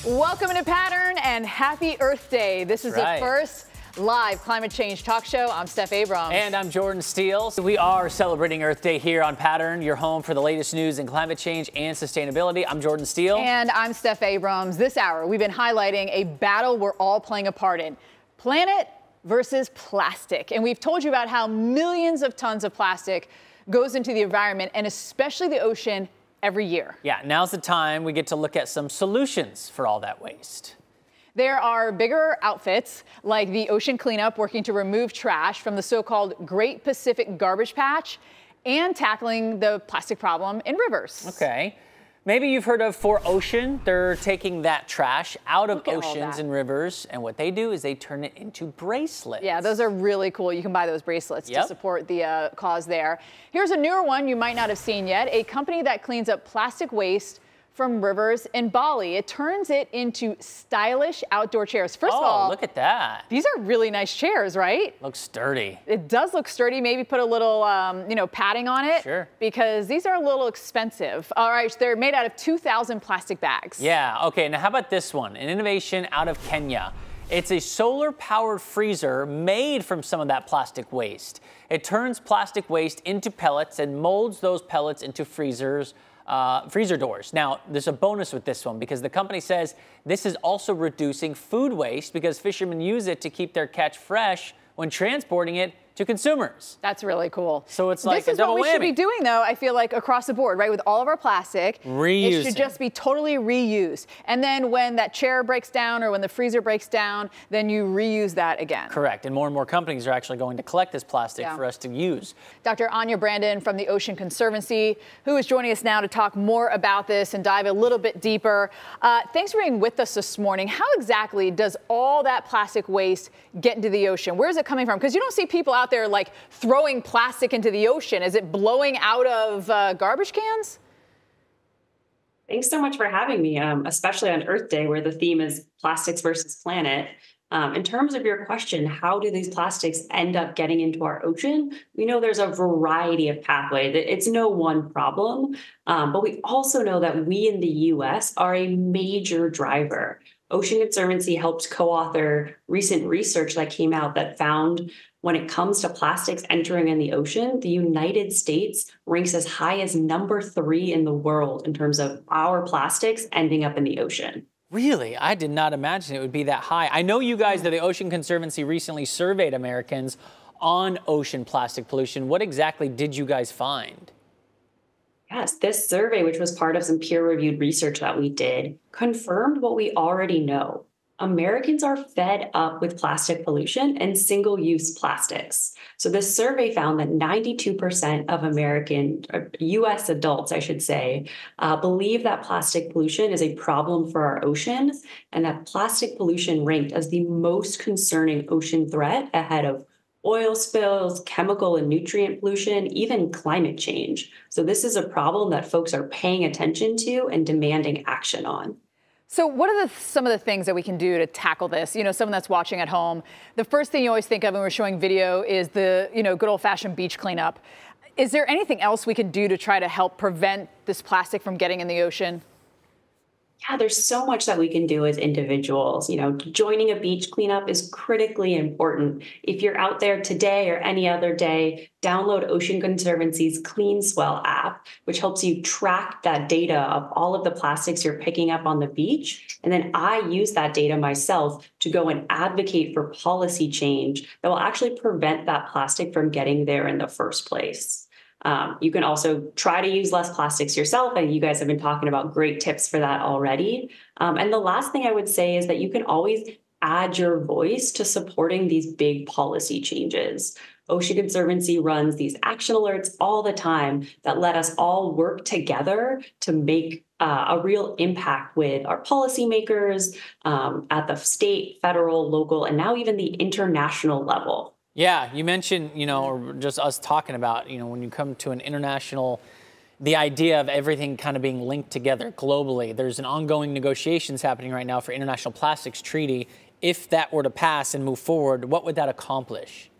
Welcome to Pattrn and happy Earth Day. This is the first live climate change talk show. I'm Steph Abrams. And I'm Jordan Steele. We are celebrating Earth Day here on Pattrn, your home for the latest news in climate change and sustainability. I'm Jordan Steele. And I'm Steph Abrams. This hour, we've been highlighting a battle we're all playing a part in. Planet versus plastic. And we've told you about how millions of tons of plastic goes into the environment and especially the ocean every year. Yeah, now's the time we get to look at some solutions for all that waste. There are bigger outfits like the Ocean Cleanup working to remove trash from the so-called Great Pacific Garbage Patch and tackling the plastic problem in rivers. Okay. Maybe you've heard of For Ocean. They're taking that trash out of oceans and rivers, and what they do is they turn it into bracelets. Yeah, those are really cool. You can buy those bracelets to support the cause there. Here's a newer one you might not have seen yet, a company that cleans up plastic waste from rivers in Bali. It turns it into stylish outdoor chairs. First of all, look at that. These are really nice chairs, right? Looks sturdy. It does look sturdy. Maybe put a little, padding on it. Sure. Because these are a little expensive. All right, they're made out of 2,000 plastic bags. Yeah, okay, now how about this one? An innovation out of Kenya. It's a solar-powered freezer made from some of that plastic waste. It turns plastic waste into pellets and molds those pellets into freezer doors. Now, there's a bonus with this one because the company says this is also reducing food waste because fishermen use it to keep their catch fresh when transporting it to consumers. That's really cool. So it's like a double whammy. This is what we should be doing, though, I feel like, across the board, right? With all of our plastic. Reusing. It should just be totally reused. And then when that chair breaks down or when the freezer breaks down, then you reuse that again. Correct. And more companies are actually going to collect this plastic for us to use. Dr. Anya Brandon from the Ocean Conservancy, who is joining us now to talk more about this and dive a little bit deeper. Thanks for being with us this morning. How exactly does all that plastic waste get into the ocean? Where is it coming from? Because you don't see people out there like throwing plastic into the ocean. Is it blowing out of garbage cans? Thanks so much for having me, especially on Earth Day, where the theme is plastics versus planet. In terms of your question, how do these plastics end up getting into our ocean? We know there's a variety of pathways. It's no one problem, but we also know that we in the U.S. are a major driver. Ocean Conservancy helped co-author recent research that came out that found when it comes to plastics entering in the ocean, the United States ranks as high as #3 in the world in terms of our plastics ending up in the ocean. Really? I did not imagine it would be that high. I know you guys, the Ocean Conservancy, recently surveyed Americans on ocean plastic pollution. What exactly did you guys find? Yes, this survey, which was part of some peer-reviewed research that we did, confirmed what we already know. Americans are fed up with plastic pollution and single-use plastics. So this survey found that 92% of U.S. adults, I should say, believe that plastic pollution is a problem for our oceans and that plastic pollution ranked as the most concerning ocean threat ahead of oil spills, chemical and nutrient pollution, even climate change. So this is a problem that folks are paying attention to and demanding action on. So what are some of the things that we can do to tackle this? You know, someone that's watching at home, the first thing you always think of when we're showing video is the, good old-fashioned beach cleanup. Is there anything else we can do to try to help prevent this plastic from getting in the ocean? Yeah, there's so much that we can do as individuals. Joining a beach cleanup is critically important. If you're out there today or any other day, download Ocean Conservancy's Clean Swell app, which helps you track that data of all of the plastics you're picking up on the beach. And then I use that data myself to go and advocate for policy change that will actually prevent that plastic from getting there in the first place. You can also try to use less plastics yourself, and you guys have been talking about great tips for that already. And the last thing I would say is that you can always add your voice to supporting these big policy changes. Ocean Conservancy runs these action alerts all the time that let us all work together to make a real impact with our policymakers at the state, federal, local, and now even the international level. Yeah, you mentioned, or just us talking about, when you come to an international, the idea of everything kind of being linked together globally. There's an ongoing negotiations happening right now for International Plastics Treaty. If that were to pass and move forward, what would that accomplish?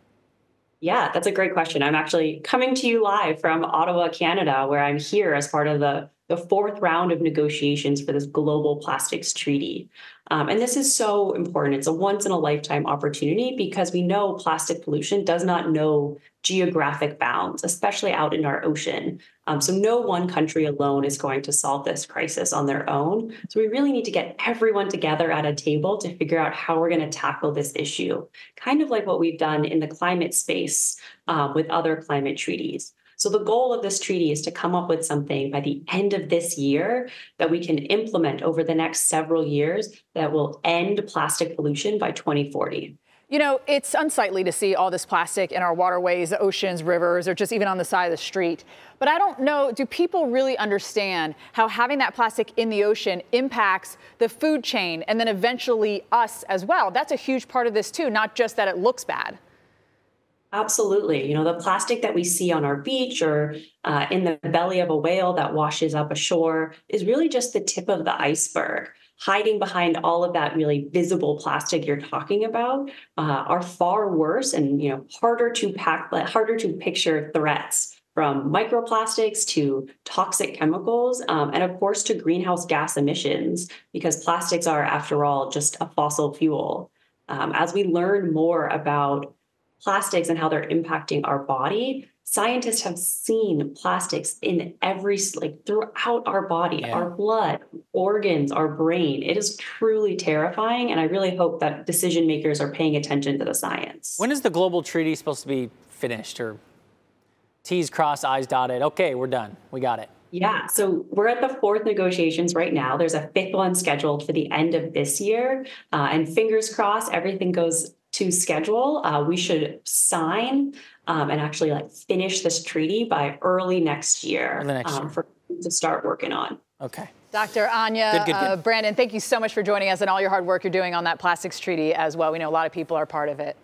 Yeah, that's a great question. I'm actually coming to you live from Ottawa, Canada, where I'm here as part of the the fourth round of negotiations for this global plastics treaty. And this is so important. It's a once in a lifetime opportunity because we know plastic pollution does not know geographic bounds, especially out in our ocean. So no one country alone is going to solve this crisis on their own. So we really need to get everyone together at a table to figure out how we're going to tackle this issue, kind of like what we've done in the climate space with other climate treaties. So the goal of this treaty is to come up with something by the end of this year that we can implement over the next several years that will end plastic pollution by 2040. You know, it's unsightly to see all this plastic in our waterways, the oceans, rivers, or just even on the side of the street. But I don't know, do people really understand how having that plastic in the ocean impacts the food chain and then eventually us as well? That's a huge part of this too, not just that it looks bad. Absolutely. You know, the plastic that we see on our beach or in the belly of a whale that washes up ashore is really just the tip of the iceberg. Hiding behind all of that really visible plastic you're talking about are far worse and, you know, harder to picture threats, from microplastics to toxic chemicals, and of course to greenhouse gas emissions, because plastics are, after all, just a fossil fuel. As we learn more about plastics and how they're impacting our body, scientists have seen plastics in throughout our body, our blood, organs, our brain. It is truly terrifying. And I really hope that decision makers are paying attention to the science. When is the global treaty supposed to be finished, or T's crossed, I's dotted? Okay, we're done. We got it. Yeah, so we're at the fourth negotiations right now. There's a fifth one scheduled for the end of this year. And fingers crossed, everything goes to schedule. We should sign and actually finish this treaty by early next year, for to start working on. Okay. Dr. Anya, Brandon, thank you so much for joining us and all your hard work you're doing on that plastics treaty as well. We know a lot of people are part of it.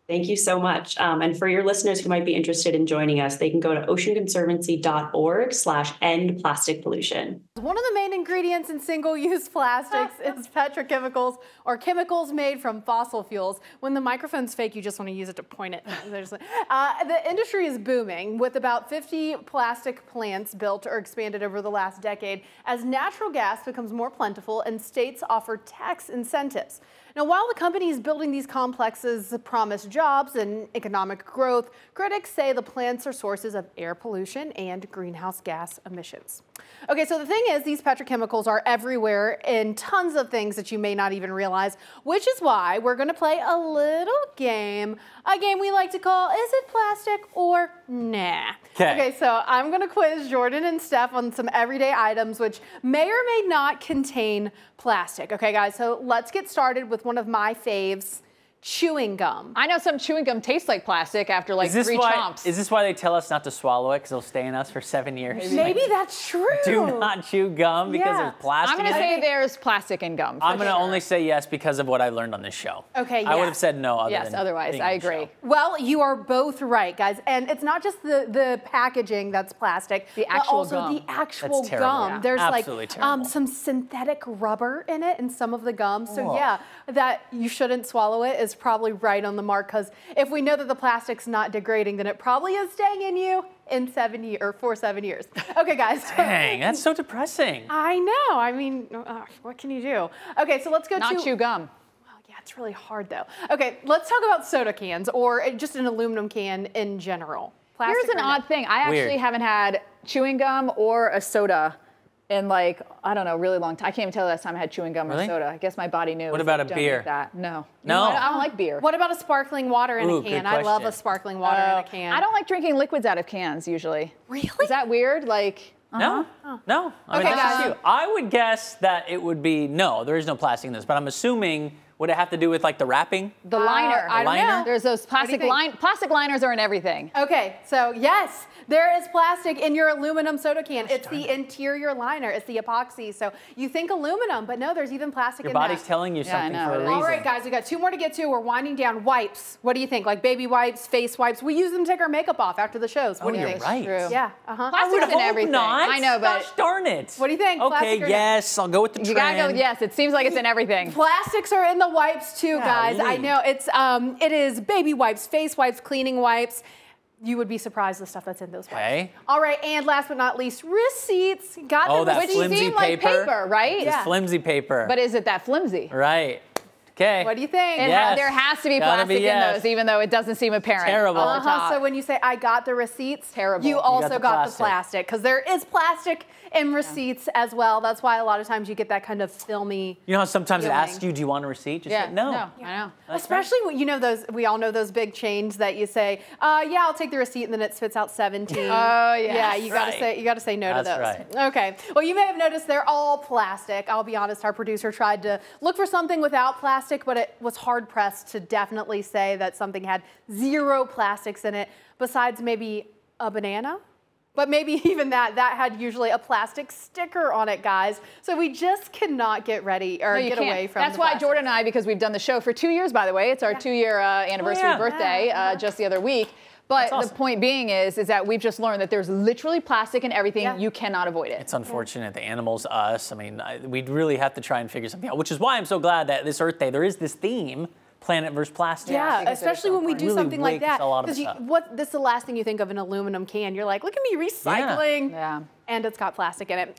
Thank you so much. And for your listeners who might be interested in joining us, they can go to oceanconservancy.org/end plastic pollution. One of the main ingredients in single-use plastics is petrochemicals, or chemicals made from fossil fuels. When the microphone's fake, you just want to use it to point it. The industry is booming, with about 50 plastic plants built or expanded over the last decade as natural gas becomes more plentiful and states offer tax incentives. Now, while the companies building these complexes promise jobs and economic growth, critics say the plants are sources of air pollution and greenhouse gas emissions. Okay, so the thing is, these petrochemicals are everywhere in tons of things that you may not even realize, which is why we're going to play a little game, a game we like to call, is it plastic or nah? Okay, so I'm going to quiz Jordan and Steph on some everyday items which may or may not contain plastic. Okay, guys, so let's get started with one of my faves, chewing gum. I know some chewing gum tastes like plastic after like 3 chomps. Is this why they tell us not to swallow it, because it'll stay in us for 7 years? Maybe that's true. Do not chew gum because there's plastic I'm going to say there's plastic in gum. I'm going to only say yes because of what I learned on this show. Okay, I would have said no otherwise, I agree. Well, you are both right, guys. And it's not just the packaging that's plastic, the actual but also gum. the actual That's terrible. gum. Yeah. There's Absolutely terrible. some synthetic rubber in it in some of the gum. So yeah, that you shouldn't swallow it is probably right on the mark, because if we know that the plastic's not degrading, then it probably is staying in you in 7 years or for 7 years. Okay, guys. Dang, that's so depressing. I know. I mean, what can you do? Okay, so let's go Not chew gum. Well, yeah, it's really hard though. Okay, let's talk about soda cans or just an aluminum can in general. Plastic. Here's an odd thing. I actually haven't had chewing gum or a soda in I don't know, really long time. I can't even tell the last time I had chewing gum or soda. I guess my body knew. What about a beer? No. No? I don't like beer. What about a sparkling water in a can? I love a sparkling water in a can. I don't like drinking liquids out of cans usually. Really? Is that weird? No. No. I mean, that's you. I would guess that it would be no. There is no plastic in this, but I'm assuming. Would it have to do with the wrapping? The liner. I don't know. There's those plastic liners are in everything. Okay, so yes, there is plastic in your aluminum soda can. It's the interior liner. It's the epoxy. So you think aluminum, but no, there's even plastic in that. Your body's telling you something for a reason. All right, guys, we got 2 more to get to. We're winding down. Wipes. What do you think? Like baby wipes, face wipes. We use them to take our makeup off after the shows. What do you think? Right. True. Yeah. Plastic's in everything. Not. I know, but gosh darn it. What do you think? Okay, yes, I'll go with the trend. You gotta go with yes. It seems like it's in everything. Plastics are in the wipes too, guys. I know it is baby wipes, face wipes, cleaning wipes. You would be surprised the stuff that's in those wipes. Okay. All right, and last but not least, receipts. Got Oh, the that Which flimsy seem like paper, right? It's flimsy paper. But is it that flimsy? Right. Okay. What do you think? There has to be Gotta plastic be yes. in those, even though it doesn't seem apparent. Terrible. on the top. So when you say I got the receipts, Terrible. you also the got the plastic. plastic because there is plastic in receipts as well. That's why a lot of times you get that kind of filmy. You know how sometimes it feeling. asks you, do you want a receipt? Just Yeah, say no. I know. Especially when you know those, we all know those big chains that you say, yeah, I'll take the receipt, and then it spits out 17. Oh, yeah. Yeah, you gotta say no to That's those. right. Okay. Well, you may have noticed they're all plastic. I'll be honest, our producer tried to look for something without plastic, but it was hard pressed to definitely say that something had 0 plastics in it, besides maybe a banana. But maybe even that had usually a plastic sticker on it, guys. So we just cannot get ready or get away from That's the why plastic. Jordan and I, because we've done the show for 2 years, by the way. It's our 2-year anniversary birthday just the other week. But awesome. the point being is that we've just learned that there's literally plastic in everything. Yeah. You cannot avoid it. It's unfortunate. The animals, us. I mean, we'd really have to try and figure something out, which is why I'm so glad that this Earth Day, there is this theme, planet versus plastic. Yeah, because especially when we do Really something like wakes that. a lot of us Because up. this is the last thing you think of an aluminum can. You're like, look at me recycling. Yeah. And it's got plastic in it.